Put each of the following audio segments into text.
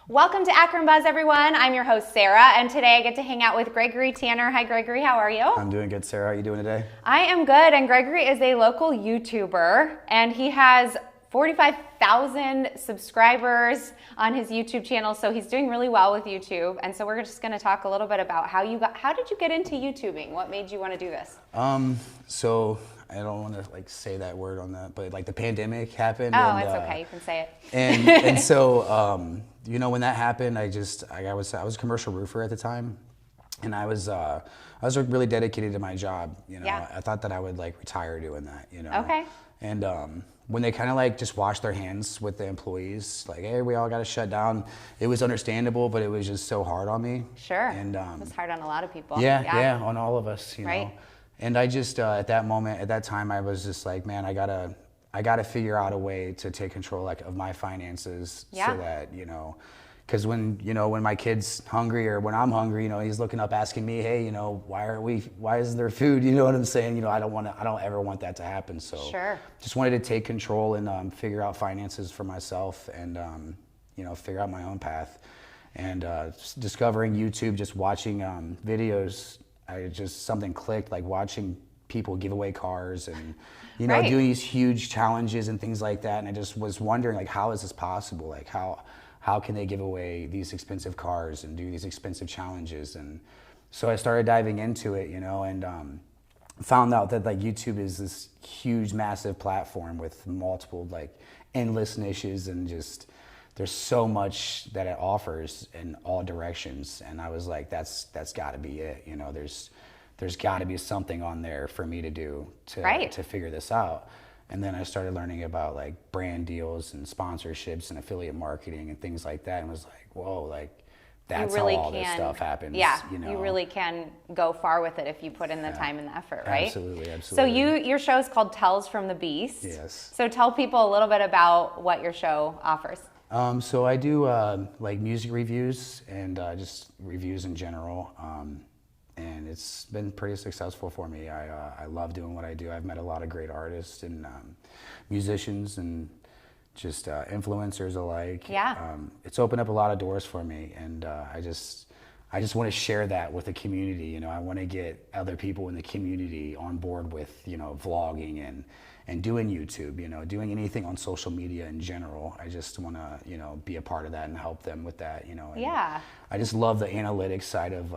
Welcome to Akron Buzz, everyone. I'm your host, Sarah, and today I get to hang out with Gregory Tanner. Hi, Gregory. How are you? I'm doing good, Sarah. How are you doing today? I am good, and Gregory is a local YouTuber, and he has 45,000 subscribers on his YouTube channel, so he's doing really well with YouTube. And so we're just going to talk a little bit about how did you get into YouTubing? What made you want to do this? So I don't want to say that word on that, but the pandemic happened. Oh, it's okay. You can say it. And so when that happened, I was a commercial roofer at the time, and I was really dedicated to my job. Yeah. I thought that I would retire doing that. Okay. And when they kind of just washed their hands with the employees, hey, we all got to shut down. It was understandable, but it was just so hard on me. Sure. And it's hard on a lot of people. Yeah, on all of us. Right. know. And I just at that time, I was just man, I gotta figure out a way to take control of my finances, so that because when my kid's hungry or when I'm hungry, he's looking up asking me, hey, why isn't there food? You know what I'm saying? I don't ever want that to happen. So sure. Just wanted to take control and figure out finances for myself and figure out my own path. And just discovering YouTube, just watching videos, something clicked, watching people give away cars and right. doing these huge challenges and things like that. And I just was wondering how is this possible? How can they give away these expensive cars and do these expensive challenges? And so I started diving into it, and found out that YouTube is this huge, massive platform with multiple endless niches, and just there's so much that it offers in all directions. And I was that's got to be it. There's got to be something on there for me to do to figure this out. And then I started learning about brand deals and sponsorships and affiliate marketing and things like that, and was whoa, that's really how all this stuff happens. Yeah, you really can go far with it if you put in the time and the effort, right? Absolutely. So your show is called Tells from the Beast. Yes. So tell people a little bit about what your show offers. So I do music reviews and just reviews in general. And it's been pretty successful for me. I love doing what I do. I've met a lot of great artists and musicians and just influencers alike. Yeah. It's opened up a lot of doors for me, and I just want to share that with the community. I want to get other people in the community on board with vlogging and doing YouTube. Doing anything on social media in general. I just want to be a part of that and help them with that. And yeah. I just love the analytics side of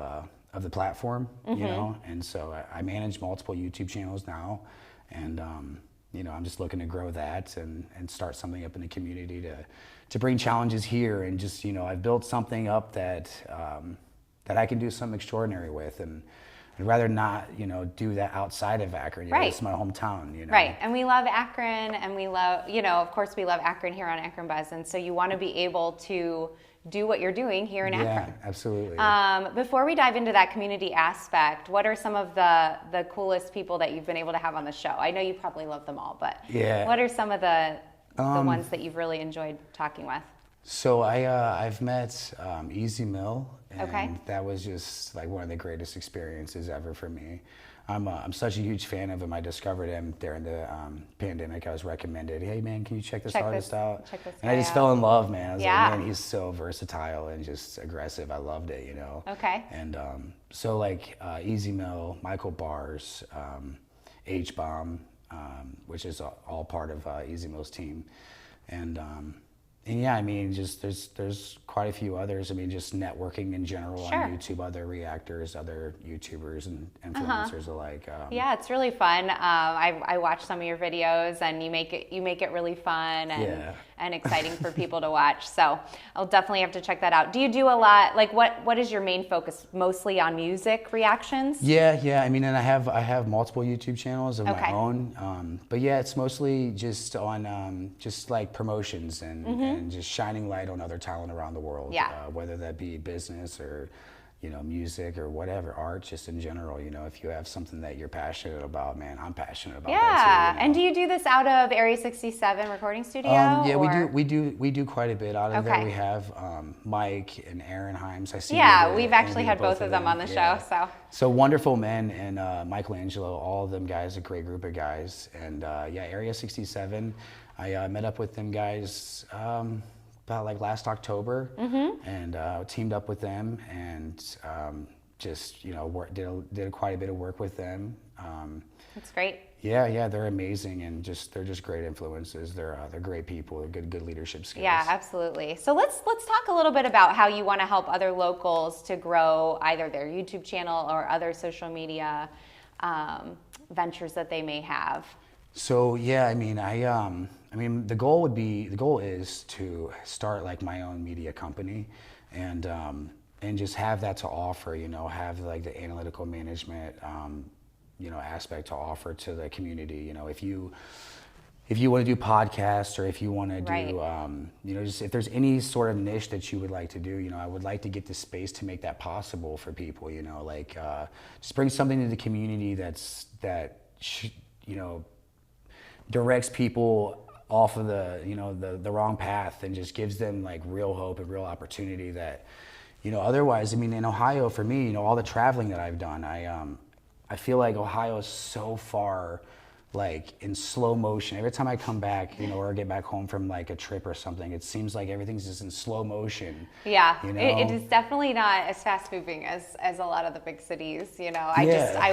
the platform, Mm-hmm. and so I manage multiple YouTube channels now, and I'm just looking to grow that and start something up in the community to bring challenges here, and just I've built something up that I can do something extraordinary with, and I'd rather not do that outside of Akron. Right. It's my hometown. Right, and we love Akron, and we love of course we love Akron here on Akron Buzz, and so you want to be able to do what you're doing here in Akron. Yeah, absolutely. Before we dive into that community aspect, what are some of the coolest people that you've been able to have on the show? I know you probably love them all, but what are some of the ones that you've really enjoyed talking with? So I've met Easy Mill, and Okay. that was just one of the greatest experiences ever for me. I'm such a huge fan of him. I discovered him during the pandemic. I was recommended, hey man, can you check this artist out? Check this and I just guy fell in love, man. I was Yeah. man, he's so versatile and just aggressive. I loved it, Okay. And so Easy Mill, Michael Bars, H-Bomb, which is all part of Easy Mill's team, and yeah, just there's quite a few others. Just networking in general Sure. on YouTube, other reactors, other YouTubers and influencers alike. Yeah, it's really fun. I watch some of your videos, and you make it really fun and exciting for people to watch. So I'll definitely have to check that out. Do you do a lot? What is your main focus? Mostly on music reactions? Yeah. And I have multiple YouTube channels of Okay. my own. But yeah, it's mostly just on just promotions and just shining light on other talent around the world. Yeah. Whether that be business or music or whatever, art, just in general. If you have something that you're passionate about, man, I'm passionate about that too. And do you do this out of Area 67 recording studio? Yeah, or? we do quite a bit out of Okay. there. We have Mike and Aaron Himes. I see. Yeah, we've actually had both of them on the show. So wonderful men, and Michelangelo, all of them guys, a great group of guys. And Area 67, I met up with them guys about like last October, and teamed up with them, and just did quite a bit of work with them. That's great. Yeah, they're amazing, and they're just great influences. They're great people. They're good leadership skills. Yeah, absolutely. So let's talk a little bit about how you want to help other locals to grow either their YouTube channel or other social media ventures that they may have. So yeah, I mean, the goal is to start like my own media company, and just have that to offer. Have like the analytical management. Aspect to offer to the community. If you want to do podcasts, or if you want to do, just if there's any sort of niche that you would like to do, I would like to get the space to make that possible for people. Just bring something to the community that directs people off of the wrong path, and just gives them like real hope and real opportunity that, otherwise, I mean, in Ohio, for me, all the traveling that I've done, I feel like Ohio is so far like in slow motion. Every time I come back, or get back home from like a trip or something, it seems like everything's just in slow motion. Yeah, it is definitely not as fast moving as a lot of the big cities. I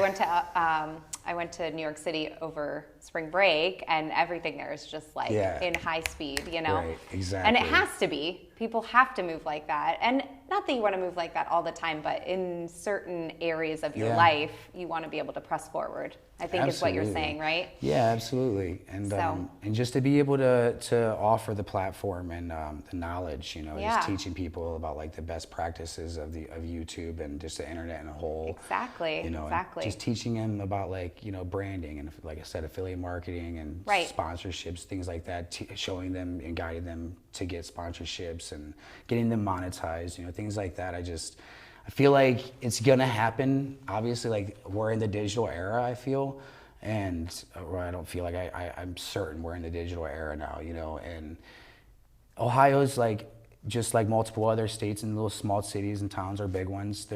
went to New York City over spring break, and everything there is just like in high speed. Right, exactly. And it has to be. People have to move like that, and not that you want to move like that all the time, but in certain areas of your life, you want to be able to press forward. I think is what you're saying, right? Yeah, absolutely. And and just to be able to offer the platform and the knowledge, just teaching people about like the best practices of YouTube and just the internet in a whole. Exactly. Exactly. Just teaching them about like branding and, like I said, affiliate marketing and sponsorships, things like that. Showing them and guiding them to get sponsorships and getting them monetized, things like that. I feel like it's gonna happen. Obviously, like we're in the digital era, I feel, I don't feel like I'm certain we're in the digital era now, and Ohio's like, just like multiple other states and little small cities and towns or big ones,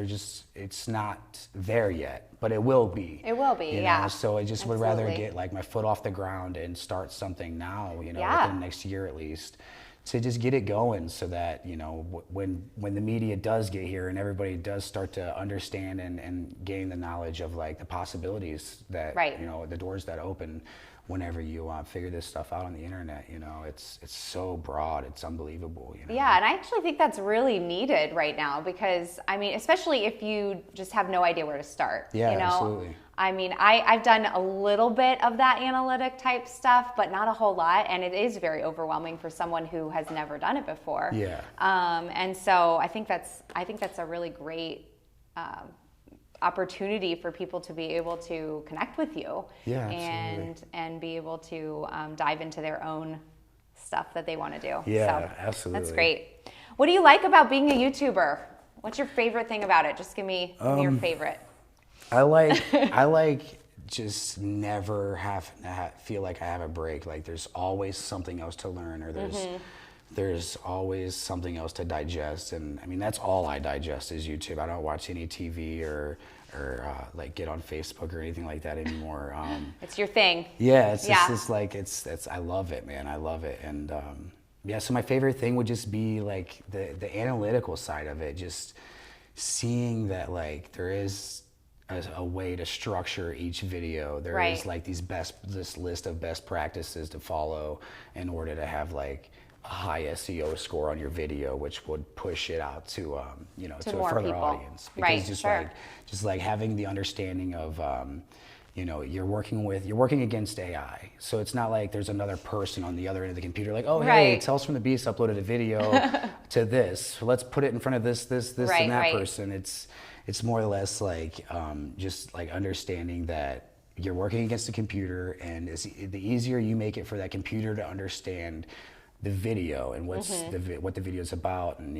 it's not there yet, but it will be. It will be, yeah. So I just would rather get like my foot off the ground and start something now, within the next year at least, to just get it going, so that when the media does get here and everybody does start to understand and gain the knowledge of like the possibilities that the doors that open whenever you figure this stuff out on the internet, it's so broad, it's unbelievable. Yeah, and I actually think that's really needed right now, because I mean, especially if you just have no idea where to start. Yeah, absolutely. I mean, I've done a little bit of that analytic type stuff, but not a whole lot, and it is very overwhelming for someone who has never done it before. Yeah. And so I think that's a really great opportunity for people to be able to connect with you. Yeah, absolutely. And be able to dive into their own stuff that they want to do. Yeah, so absolutely. That's great. What do you like about being a YouTuber? What's your favorite thing about it? Just give me your favorite. I like just never feel like I have a break. Like there's always something else to learn, or there's always something else to digest. And I mean, that's all I digest is YouTube. I don't watch any TV or like get on Facebook or anything like that anymore. It's your thing. Yeah, it's like I love it, man. I love it. And so my favorite thing would just be like the analytical side of it, just seeing that like there is a way to structure each video. There is like this list of best practices to follow in order to have like a high SEO score on your video, which would push it out to to a further audience. Because just like having the understanding of you're working against AI, so it's not like there's another person on the other end of the computer like, oh hey, Tales from the Beast uploaded a video to this, so let's put it in front of this and that person. It's more or less like just like understanding that you're working against a computer, and the easier you make it for that computer to understand the video and what the video is about, and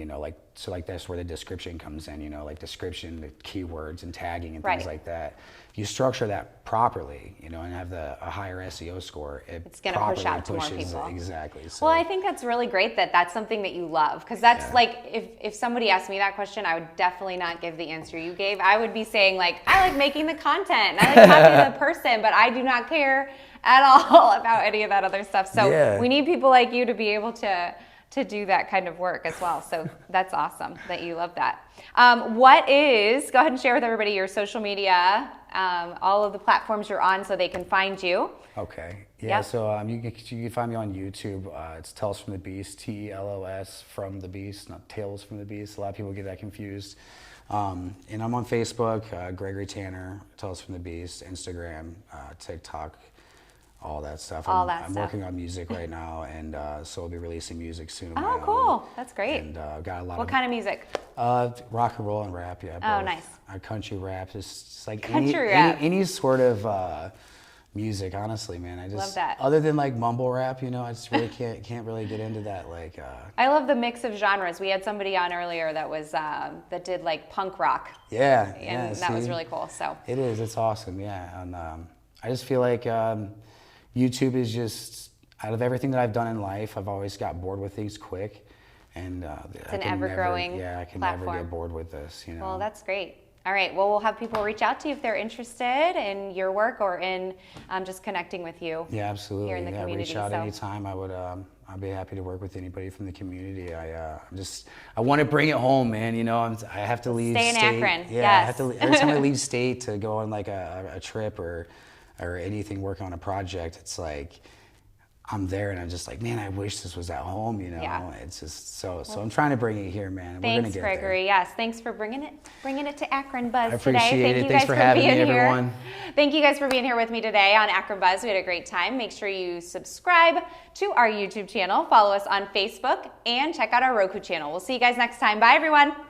like that's where the description comes in, like description, the keywords and tagging and things like that. If you structure that properly, and have a higher SEO score, it's going to push out to more people. Exactly. So, well, I think that's really great that that's something that you love, because that's like if somebody asked me that question, I would definitely not give the answer you gave. I would be saying like, I like making the content, I like talking to the person, but I do not care at all about any of that other stuff. So we need people like you to be able to to do that kind of work as well. So that's awesome that you love that. Go ahead and share with everybody your social media, all of the platforms you're on so they can find you. Okay. Yeah. Yep. So you can find me on YouTube. It's Tales from the Beast, TELOS from the Beast, not Tales from the Beast. A lot of people get that confused. And I'm on Facebook, Gregory Tanner, Tales from the Beast, Instagram, TikTok, all that stuff. I'm working on music right now, and so I'll be releasing music soon. Oh, cool. That's great. And got a lot What kind of music? Rock and roll and rap, yeah. Oh, nice. Country rap, just like rap. Any sort of music, honestly, man. I just love that. Other than like mumble rap, I just really can't really get into that. Like I love the mix of genres. We had somebody on earlier that was that did like punk rock. Yeah, and that was really cool. So it is. It's awesome. Yeah, and I just feel like YouTube is just, out of everything that I've done in life, I've always got bored with things quick, and it's an ever-growing I can platform. never get bored with this. Well, that's great. All right. Well, we'll have people reach out to you if they're interested in your work or in just connecting with you. Yeah, absolutely. Here in the community. Reach out anytime. I'd be happy to work with anybody from the community. I want to bring it home, man. I have to leave. Stay in state. Akron. Yeah, yes. I have to. Every time I leave state to go on like a trip or anything, work on a project, it's like I'm there and I'm just like, man, I wish this was at home, Yeah. It's just so I'm trying to bring it here, man. Thanks, We're gonna get Gregory. there. Yes, thanks for bringing it to Akron Buzz I appreciate today. Thank it. you Thanks guys for having being me, here. everyone. Thank you guys for being here with me today on Akron Buzz. We had a great time. Make sure you subscribe to our YouTube channel, follow us on Facebook, and check out our Roku channel. We'll see you guys next time. Bye, everyone.